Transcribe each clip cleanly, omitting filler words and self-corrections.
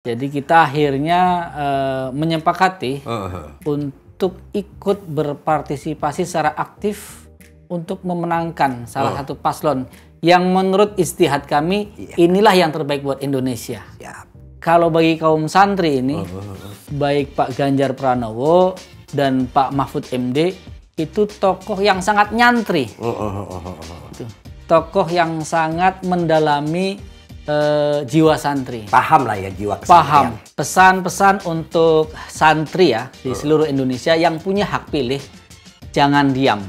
Jadi kita akhirnya menyepakati untuk ikut berpartisipasi secara aktif untuk memenangkan salah satu paslon yang menurut istihad kami inilah yang terbaik buat Indonesia. Kalau bagi kaum santri ini, baik Pak Ganjar Pranowo dan Pak Mahfud MD itu tokoh yang sangat nyantri, tokoh yang sangat mendalami jiwa santri. Paham lah ya jiwa kesantrian. Paham. Pesan-pesan untuk santri ya di seluruh Indonesia yang punya hak pilih, jangan diam.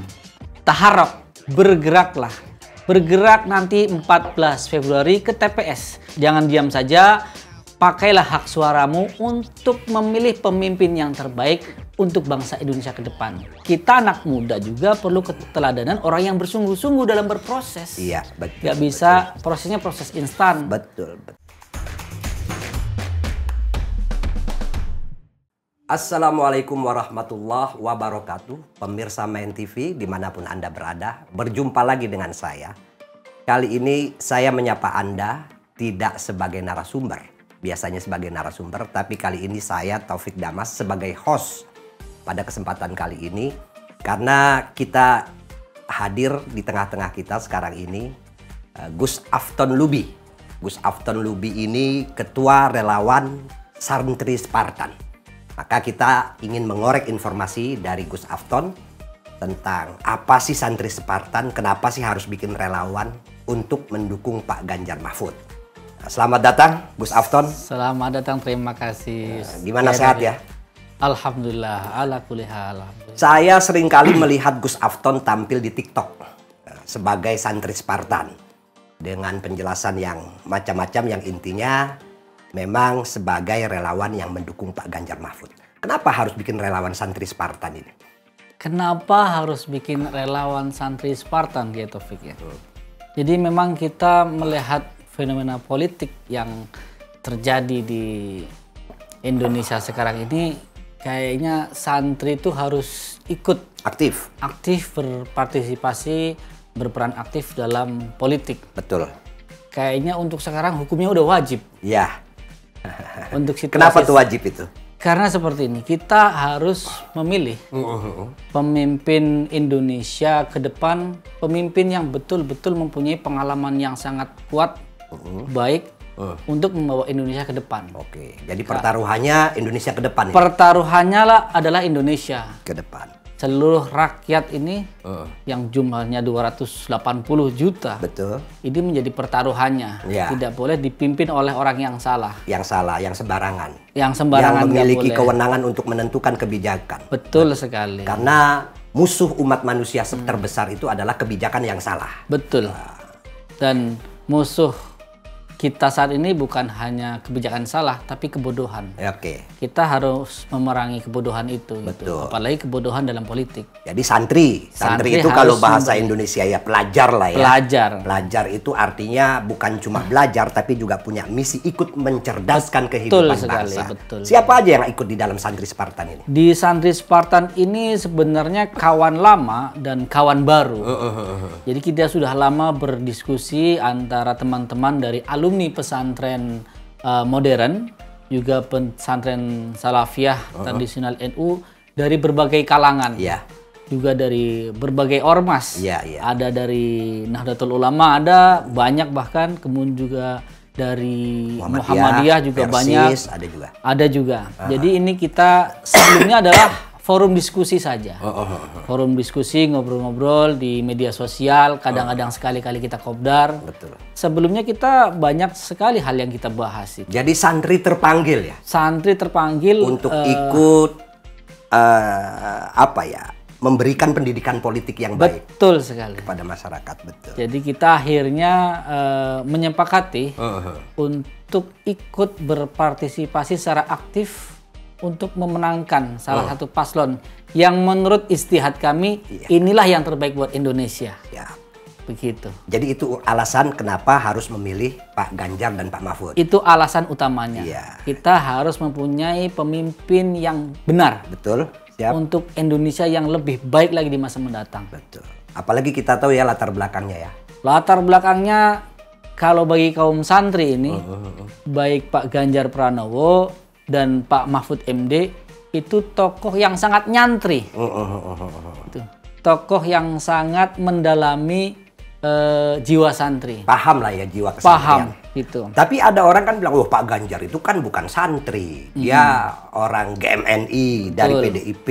Taharok, bergeraklah. Bergerak nanti 14 Februari ke TPS. Jangan diam saja, pakailah hak suaramu untuk memilih pemimpin yang terbaik untuk bangsa Indonesia ke depan. Kita anak muda juga perlu keteladanan orang yang bersungguh-sungguh dalam berproses. Iya, betul. Gak bisa prosesnya proses instan. Betul. Assalamualaikum warahmatullahi wabarakatuh. Pemirsa Main TV dimanapun Anda berada, berjumpa lagi dengan saya. Kali ini saya menyapa Anda tidak sebagai narasumber. Biasanya sebagai narasumber, tapi kali ini saya Taufik Damas sebagai host pada kesempatan kali ini. Karena kita hadir di tengah-tengah kita sekarang ini Gus Afton Lubi. Gus Afton Lubi ini ketua relawan Santri Spartan. Maka kita ingin mengorek informasi dari Gus Afton tentang apa sih Santri Spartan, kenapa sih harus bikin relawan untuk mendukung Pak Ganjar Mahfud. Selamat datang Gus Afton. Selamat datang, terima kasih. Gimana sehat ya? Alhamdulillah, ala kulli hal. Saya seringkali melihat Gus Afton tampil di TikTok sebagai Santri Spartan dengan penjelasan yang macam-macam yang intinya memang sebagai relawan yang mendukung Pak Ganjar Mahfud. Kenapa harus bikin relawan Santri Spartan ini? Kenapa harus bikin relawan Santri Spartan gitu, Taufik ya? Jadi memang kita melihat fenomena politik yang terjadi di Indonesia sekarang ini, kayaknya santri itu harus ikut aktif berpartisipasi, berperan aktif dalam politik. Betul. Kayaknya untuk sekarang hukumnya udah wajib. Ya. Untuk situasi. Kenapa tuh wajib itu? Karena seperti ini, kita harus memilih pemimpin Indonesia ke depan, pemimpin yang betul-betul mempunyai pengalaman yang sangat kuat, baik untuk membawa Indonesia ke depan. Oke, jadi pertaruhannya Indonesia ke depan ya? Pertaruhannya adalah Indonesia ke depan. Seluruh rakyat ini yang jumlahnya 280 juta. Betul. Ini menjadi pertaruhannya. Ya. Tidak boleh dipimpin oleh orang yang salah. Yang salah, yang sembarangan. Yang sembarangan. Yang memiliki kewenangan untuk menentukan kebijakan. Betul sekali. Karena musuh umat manusia terbesar itu adalah kebijakan yang salah. Betul. Dan musuh kita saat ini bukan hanya kebijakan salah, tapi kebodohan. Oke. Kita harus memerangi kebodohan itu. Betul. Gitu. Apalagi kebodohan dalam politik. Jadi santri itu kalau bahasa Indonesia ya pelajar lah ya. Pelajar itu artinya bukan cuma belajar, tapi juga punya misi ikut mencerdaskan kehidupan bangsa. Betul. Siapa aja yang ikut di dalam Santri Spartan ini? Di Santri Spartan ini sebenarnya kawan lama dan kawan baru. Jadi kita sudah lama berdiskusi antara teman-teman dari alumni pesantren modern, juga pesantren salafiyah tradisional NU dari berbagai kalangan, juga dari berbagai ormas, ada dari Nahdlatul Ulama, ada banyak bahkan, kemudian juga dari Muhammadiyah juga banyak, ada juga. Jadi ini kita sebelumnya adalah forum diskusi saja. Forum diskusi, ngobrol-ngobrol di media sosial, kadang-kadang sekali-kali kita kopdar. Betul. Sebelumnya kita banyak sekali hal yang kita bahas. Jadi santri terpanggil ya? Santri terpanggil untuk ikut memberikan pendidikan politik yang baik. Betul sekali. Kepada masyarakat, betul. Jadi kita akhirnya menyepakati untuk ikut berpartisipasi secara aktif untuk memenangkan salah satu paslon yang menurut istihad kami inilah yang terbaik buat Indonesia. Ya. Begitu. Jadi itu alasan kenapa harus memilih Pak Ganjar dan Pak Mahfud. Itu alasan utamanya. Kita harus mempunyai pemimpin yang benar. Betul. Siap. Untuk Indonesia yang lebih baik lagi di masa mendatang. Betul. Apalagi kita tahu ya latar belakangnya ya. Latar belakangnya kalau bagi kaum santri ini, baik Pak Ganjar Pranowo dan Pak Mahfud MD itu tokoh yang sangat nyantri. Tokoh yang sangat mendalami jiwa santri. Paham lah ya jiwa kesantrian. Paham gitu. Tapi ada orang kan bilang, oh Pak Ganjar itu kan bukan santri, dia orang GMNI dari PDIP.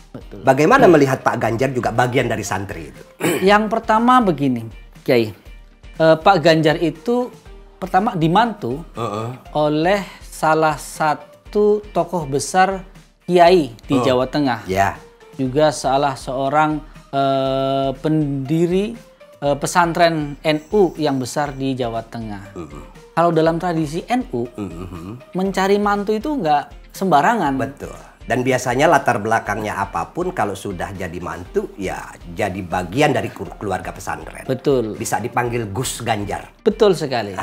Betul. Bagaimana melihat Pak Ganjar juga bagian dari santri itu? Yang pertama begini, Kiai, Pak Ganjar itu pertama dimantu oleh salah satu tokoh besar Kiai di Jawa Tengah. Ya. Juga salah seorang pendiri pesantren NU yang besar di Jawa Tengah. Kalau dalam tradisi NU, mencari mantu itu nggak sembarangan. Betul. Dan biasanya latar belakangnya apapun, kalau sudah jadi mantu, ya jadi bagian dari keluarga pesantren. Betul. Bisa dipanggil Gus Ganjar. Betul sekali.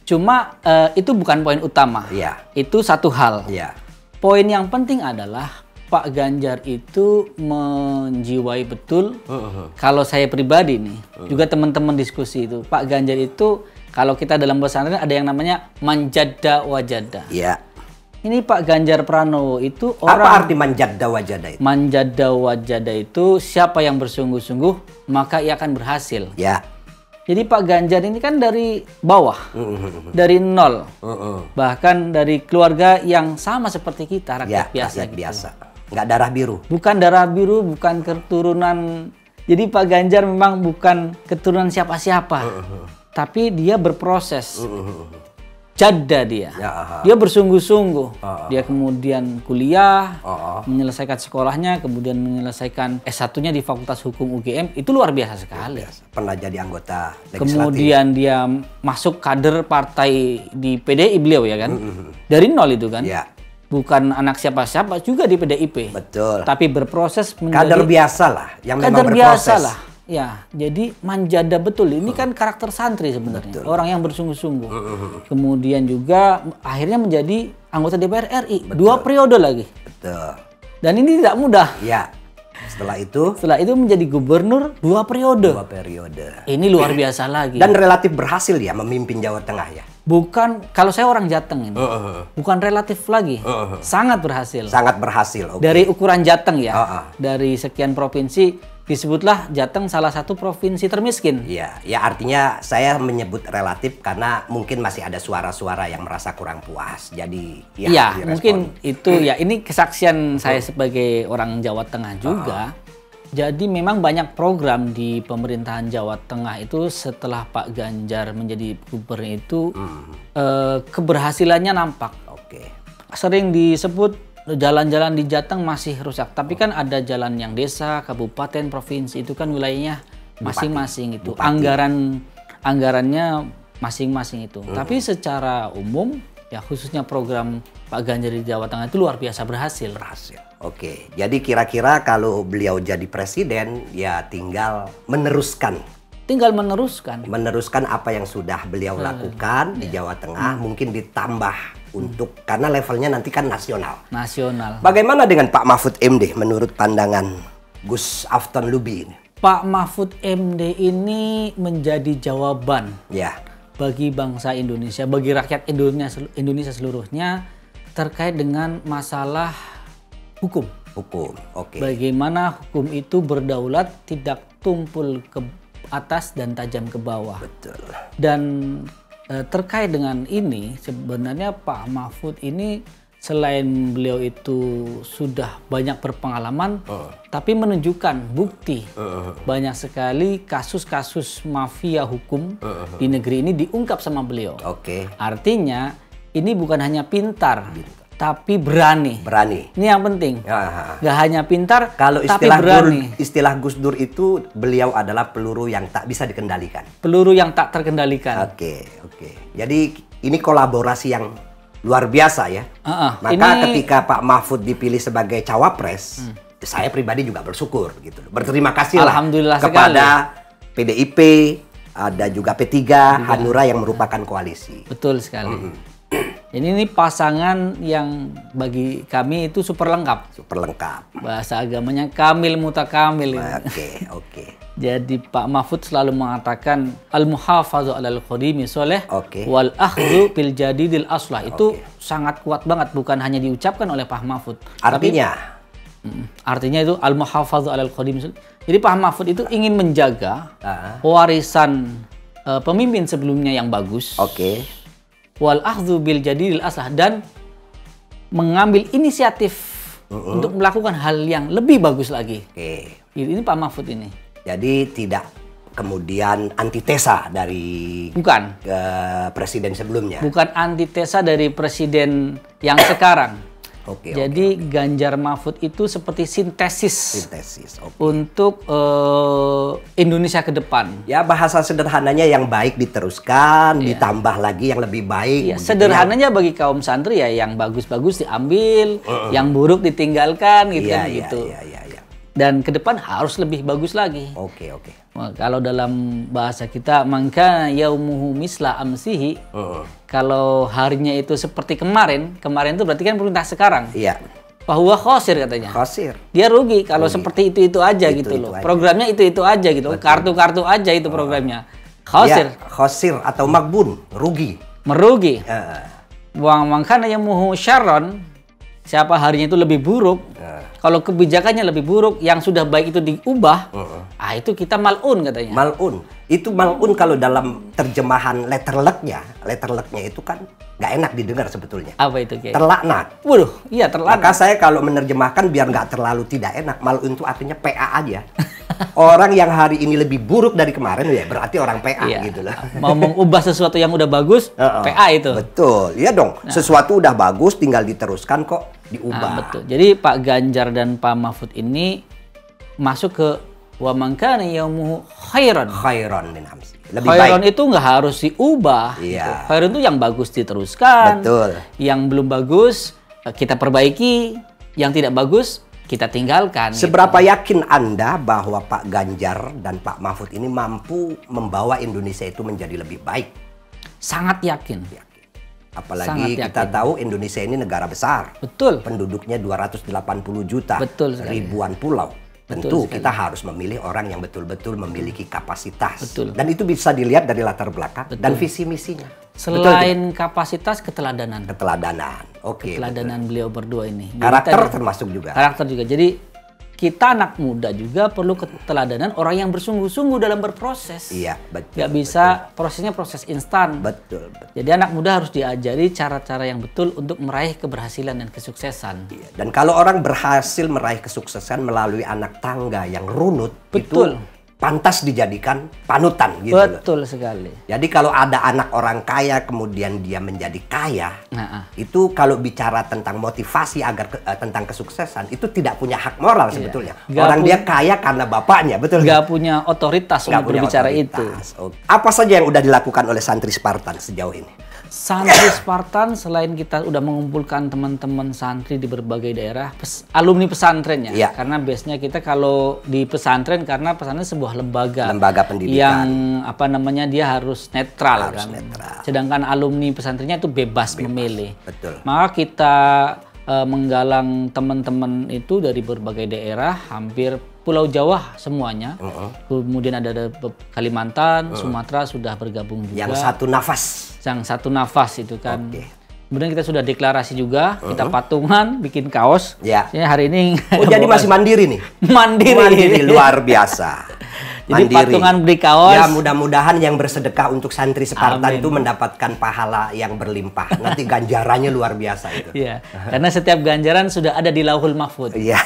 Cuma itu bukan poin utama. Iya. Itu satu hal. Iya. Poin yang penting adalah Pak Ganjar itu menjiwai betul. Kalau saya pribadi nih, juga teman-teman diskusi itu, Pak Ganjar itu kalau kita dalam pesantren ada yang namanya manjada wajada. Iya. Ini Pak Ganjar Pranowo itu Apa orang. arti manjada wajada itu? Manjada wajada itu siapa yang bersungguh-sungguh maka ia akan berhasil. Ya. Jadi Pak Ganjar ini kan dari bawah, dari nol, bahkan dari keluarga yang sama seperti kita, rakyat biasa. Rakyat gitu. biasa. Nggak darah biru. Bukan darah biru, bukan keturunan. Jadi Pak Ganjar memang bukan keturunan siapa-siapa, tapi dia berproses. Jada dia. Dia bersungguh-sungguh. Dia kemudian kuliah, menyelesaikan sekolahnya, kemudian menyelesaikan S1-nya di Fakultas Hukum UGM. Itu luar biasa sekali. Pernah jadi anggota legislatif. Kemudian dia masuk kader partai di PDI beliau ya kan. Dari nol itu kan. Ya. Bukan anak siapa-siapa juga di PDIP. Betul. Tapi berproses menjadi Kader biasa lah, yang memang kader berproses. biasa lah. Ya, jadi manjada betul. Ini kan karakter santri sebenarnya. Orang yang bersungguh-sungguh. Kemudian juga akhirnya menjadi anggota DPR RI. 2 periode lagi. Betul. Dan ini tidak mudah. Ya. Setelah itu menjadi gubernur 2 periode. 2 periode. Ini luar biasa lagi. Dan relatif berhasil ya memimpin Jawa Tengah ya. Bukan, kalau saya orang Jateng ini. Bukan relatif lagi. Sangat berhasil. Sangat berhasil. Okay. Dari ukuran Jateng ya. Dari sekian provinsi disebutlah Jateng salah satu provinsi termiskin. Iya, ya artinya saya menyebut relatif karena mungkin masih ada suara-suara yang merasa kurang puas. Jadi ya mungkin itu ya ini kesaksian saya sebagai orang Jawa Tengah juga. Jadi memang banyak program di pemerintahan Jawa Tengah itu setelah Pak Ganjar menjadi gubernur itu keberhasilannya nampak. Oke. Sering disebut jalan-jalan di Jateng masih rusak, tapi kan ada jalan yang desa, kabupaten, provinsi itu kan wilayahnya masing-masing itu. Anggarannya masing-masing itu. Tapi secara umum ya khususnya program Pak Ganjar di Jawa Tengah itu luar biasa berhasil. Oke. Jadi kira-kira kalau beliau jadi presiden ya tinggal meneruskan. Meneruskan apa yang sudah beliau lakukan di Jawa Tengah, mungkin ditambah karena levelnya nanti kan nasional. Bagaimana dengan Pak Mahfud MD menurut pandangan Gus Afton Lubi ini? Pak Mahfud MD ini menjadi jawaban bagi bangsa Indonesia, bagi rakyat Indonesia seluruhnya terkait dengan masalah hukum. Oke. Bagaimana hukum itu berdaulat, tidak tumpul ke atas dan tajam ke bawah. Betul. Dan terkait dengan ini sebenarnya Pak Mahfud ini selain beliau itu sudah banyak berpengalaman, tapi menunjukkan bukti banyak sekali kasus-kasus mafia hukum di negeri ini diungkap sama beliau. Artinya ini bukan hanya pintar, tapi berani. Ini yang penting. Gak hanya pintar, kalau tapi berani. Istilah Gus Dur itu beliau adalah peluru yang tak bisa dikendalikan. Peluru yang tak terkendalikan. Oke. Jadi ini kolaborasi yang luar biasa ya. Maka ketika Pak Mahfud dipilih sebagai cawapres, saya pribadi juga bersyukur gitu. Berterima kasih lah kepada PDIP, ada juga P3, Hanura yang merupakan koalisi. Betul sekali. Ini pasangan yang bagi kami itu super lengkap. Bahasa agamanya kamil mutakamil. Oke. Jadi Pak Mahfud selalu mengatakan al-muhafadzu 'alal qadimi sholih wal akhdzu bil jadidil aslah. Itu sangat kuat banget, bukan hanya diucapkan oleh Pak Mahfud. Artinya? Artinya itu al-muhafadzu 'alal qadimi sholih. Jadi Pak Mahfud itu ingin menjaga warisan pemimpin sebelumnya yang bagus. Wal akhdzu bil jadidil aslah, dan mengambil inisiatif untuk melakukan hal yang lebih bagus lagi. Ini Pak Mahfud ini. Jadi tidak kemudian antitesa dari presiden sebelumnya. Bukan antitesa dari presiden yang sekarang. Jadi Ganjar Mahfud itu seperti sintesis untuk Indonesia ke depan. Ya, bahasa sederhananya yang baik diteruskan, ditambah lagi yang lebih baik. Sederhananya bagi kaum santri ya, yang bagus-bagus diambil, yang buruk ditinggalkan gitu kan gitu. Dan ke depan harus lebih bagus lagi. Nah, kalau dalam bahasa kita, maka yaumuhu misla amsihi. Kalau harinya itu seperti kemarin itu berarti kan perintah sekarang. Bahwa khosir katanya. Dia rugi kalau seperti itu aja gitu loh. Programnya itu aja gitu. Kartu-kartu aja itu programnya. Khosir atau magbun, rugi. Merugi. Wa mangkana yaumuhu syarron, siapa harinya itu lebih buruk. Kalau kebijakannya lebih buruk, yang sudah baik itu diubah, itu kita mal'un katanya. Mal'un. Itu mal'un kalau dalam terjemahan letterleknya itu kan nggak enak didengar sebetulnya. Apa itu, Kiai? Terlaknat. Waduh, iya terlaknat. Maka saya kalau menerjemahkan biar nggak terlalu tidak enak, mal'un itu artinya PA aja. Orang yang hari ini lebih buruk dari kemarin, ya berarti orang PA gitu lah. Mau mengubah sesuatu yang udah bagus, PA itu. Betul, iya dong. Sesuatu udah bagus, tinggal diteruskan kok, diubah. Betul. Jadi Pak Ganjar dan Pak Mahfud ini masuk ke wa man kana yaumuhu khairan. Khairan min amsi. Lebih khairan baik. Itu nggak harus diubah. Gitu. Khairan itu yang bagus diteruskan. Betul. Yang belum bagus kita perbaiki, yang tidak bagus kita tinggalkan. Seberapa yakin Anda bahwa Pak Ganjar dan Pak Mahfud ini mampu membawa Indonesia itu menjadi lebih baik? Sangat yakin. Apalagi kita tahu Indonesia ini negara besar. Betul. Penduduknya 280 juta. Betul sekali. Ribuan pulau. Tentu kita harus memilih orang yang betul-betul memiliki kapasitas. Betul. Dan itu bisa dilihat dari latar belakang dan visi misinya. Selain kapasitas, keteladanan. Keteladanan beliau berdua ini. Karakter termasuk juga. Karakter juga. Jadi kita anak muda juga perlu keteladanan orang yang bersungguh-sungguh dalam berproses. Iya, betul. Gak bisa prosesnya proses instan. Betul. Jadi anak muda harus diajari cara-cara yang betul untuk meraih keberhasilan dan kesuksesan. Iya. Dan kalau orang berhasil meraih kesuksesan melalui anak tangga yang runut, betul, itu pantas dijadikan panutan gitu. Betul sekali. Jadi kalau ada anak orang kaya kemudian dia menjadi kaya, itu kalau bicara tentang motivasi agar tentang kesuksesan itu tidak punya hak moral sebetulnya. Orang dia kaya karena bapaknya, betul? Gak punya otoritas untuk berbicara itu. Apa saja yang udah dilakukan oleh santri Spartan sejauh ini? Santri Spartan, selain kita udah mengumpulkan teman-teman santri di berbagai daerah, alumni pesantren ya. Karena base-nya kita kalau di pesantren, karena pesantren sebuah lembaga pendidikan yang dia harus netral kan. Sedangkan alumni pesantrennya itu bebas memilih. Betul. Maka kita menggalang teman-teman itu dari berbagai daerah, hampir Pulau Jawa semuanya. Kemudian ada Kalimantan, Sumatera sudah bergabung juga. Yang satu nafas itu kan. Kemudian kita sudah deklarasi juga, kita patungan, bikin kaos. Ya hari ini. Jadi masih mandiri nih? Mandiri luar biasa. Jadi patungan beli kaos. Ya mudah-mudahan yang bersedekah untuk santri Spartan itu mendapatkan pahala yang berlimpah. Nanti ganjarannya luar biasa itu. Iya. Karena setiap ganjaran sudah ada di Lauhul Mahfud. Iya.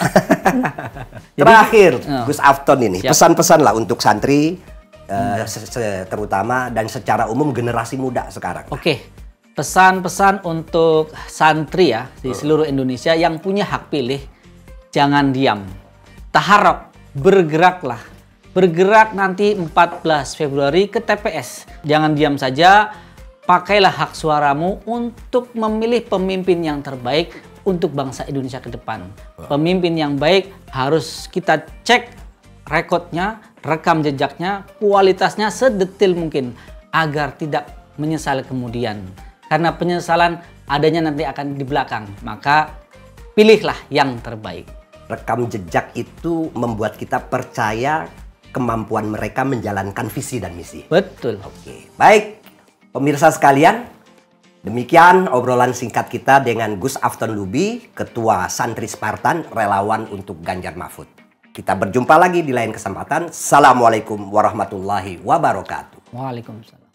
Terakhir, Gus Afton ini pesan-pesan lah untuk santri, terutama dan secara umum generasi muda sekarang. Pesan-pesan untuk santri ya di seluruh Indonesia yang punya hak pilih, jangan diam, taharok, bergeraklah. Bergerak nanti 14 Februari ke TPS. Jangan diam saja, pakailah hak suaramu untuk memilih pemimpin yang terbaik untuk bangsa Indonesia ke depan. Pemimpin yang baik harus kita cek rekodnya, rekam jejaknya, kualitasnya sedetil mungkin agar tidak menyesal kemudian. Karena penyesalan adanya nanti akan di belakang. Maka pilihlah yang terbaik. Rekam jejak itu membuat kita percaya kemampuan mereka menjalankan visi dan misi. Betul. Oke, baik pemirsa sekalian, demikian obrolan singkat kita dengan Gus Afton Lubi, Ketua Santri Spartan, relawan untuk Ganjar Mahfud. Kita berjumpa lagi di lain kesempatan. Assalamualaikum warahmatullahi wabarakatuh. Waalaikumsalam.